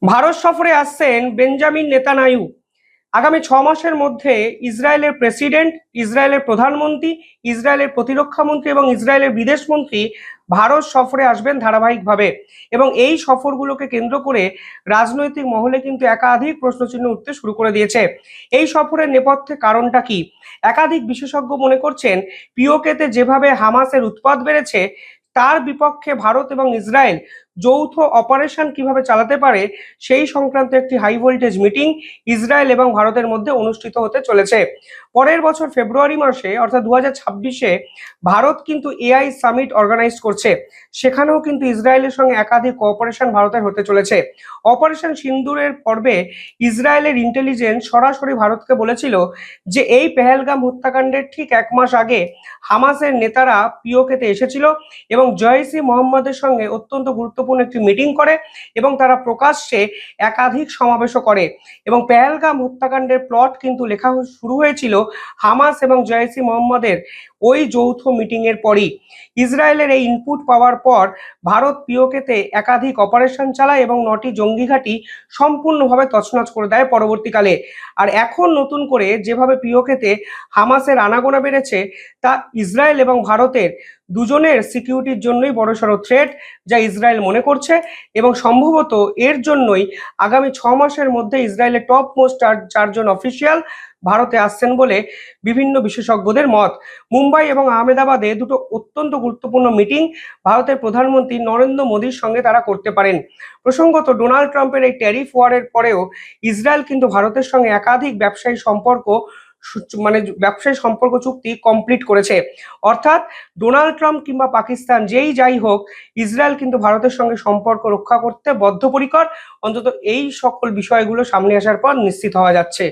ভারত সফরে আসছেন Benjamin Netanyahu. আগামী 6 মাসের মধ্যে ইসরায়েলের প্রেসিডেন্ট, ইসরায়েলের প্রধানমন্ত্রী, ইসরায়েলের প্রতিরক্ষা মন্ত্রী এবং ইসরায়েলের বিদেশ মন্ত্রী ভারত সফরে আসবেন ধারাবাহিকভাবে। এবং এই সফরগুলোকে কেন্দ্র করে রাজনৈতিক মহলে কিন্তু একাধিক প্রশ্নচিহ্ন উঠতে শুরু করে দিয়েছে। এই সফরের নেপথ্যে কারণটা কি? একাধিক বিশেষজ্ঞ মনে করছেন, পিওকেতে যেভাবে হামাসের উৎপাত বেড়েছে, তার বিপক্ষে ভারত এবং ইসরায়েল যৌথ অপারেশন কিভাবে চালাতে পারে সেই সংক্রান্ত একটি হাই ভোল্টেজ মিটিং ইসরায়েল এবং ভারতের মধ্যে অনুষ্ঠিত হতে চলেছে। পরের বছর ফেব্রুয়ারি মাসে অর্থাৎ 2026-এ ভারত কিন্তু এআই সামিট অর্গানাইজ করছে। সেখানেও কিন্তু ইসরায়েলের সঙ্গে একাধিক কোঅপারেশন ভারতের হতে চলেছে। অপারেশন সিন্দুরের পর্বে ইসরায়েলের ইন্টেলিজেন্স সরাসরি ভারতকে বলেছিল যে এই পেহেলগাম হত্যাকাণ্ডের ঠিক 1 মাস আগে হামাসের নেতারা পিওকেতে এসেছিল এবং জয়সি মোহাম্মদের সঙ্গে অত্যন্ত গুরুত্বপূর্ণ একটি মিটিং করে এবং তারা প্রকাশ্যে একাধিক সমাবেশও করে। এবং পেহেলগাম হত্যাকাণ্ডের প্লট কিন্তু লেখা শুরু হয়েছিল হামাস এবং জয়সি মোহাম্মদের ওই যৌথ মিটিং এর পরই। ইসরায়েলের এই ইনপুট পাওয়ার পর ভারত পিওকেতে একাধিক অপারেশন চালায় এবং 9টি জঙ্গি ঘাঁটি সম্পূর্ণভাবে তছনছ করে দেয় পরবর্তীকালে। আর এখন নতুন করে যেভাবে পিওকেতে হামাসের আনাগোনা বেড়েছে, তা ইসরায়েল এবং ভারতের দুজনের সিকিউরিটির জন্যই বড়সড় থ্রেট, যা ইসরায়েল মনে করছে। এবং সম্ভবত এর জন্যই আগামী 6 মাসের মধ্যে ইসরায়েলের টপ মোস্ট 4জন অফিসিয়াল ভারতে আসছেন বলে বিভিন্ন বিশেষজ্ঞদের মত। মুম্বাই এবং আহমেদাবাদে দুটো অত্যন্ত গুরুত্বপূর্ণ মিটিং ভারতের প্রধানমন্ত্রী নরেন্দ্র মোদীর সঙ্গে তারা করতে পারেন। প্রসঙ্গত, ডোনাল্ড ট্রাম্পের এই ট্যারিফ ওয়ারের পরেও ইসরায়েল কিন্তু ভারতের সঙ্গে একাধিক ব্যবসায়ী সম্পর্ক চুক্তি কমপ্লিট করেছে। অর্থাৎ ডোনাল্ড ট্রাম্প কিংবা পাকিস্তান যাই হোক, ইসরায়েল কিন্তু ভারতের সঙ্গে সম্পর্ক রক্ষা করতে বদ্ধপরিকর। অন্তত এই সকল বিষয়গুলো সামনে আসার পর নিশ্চিত হওয়া যাচ্ছে।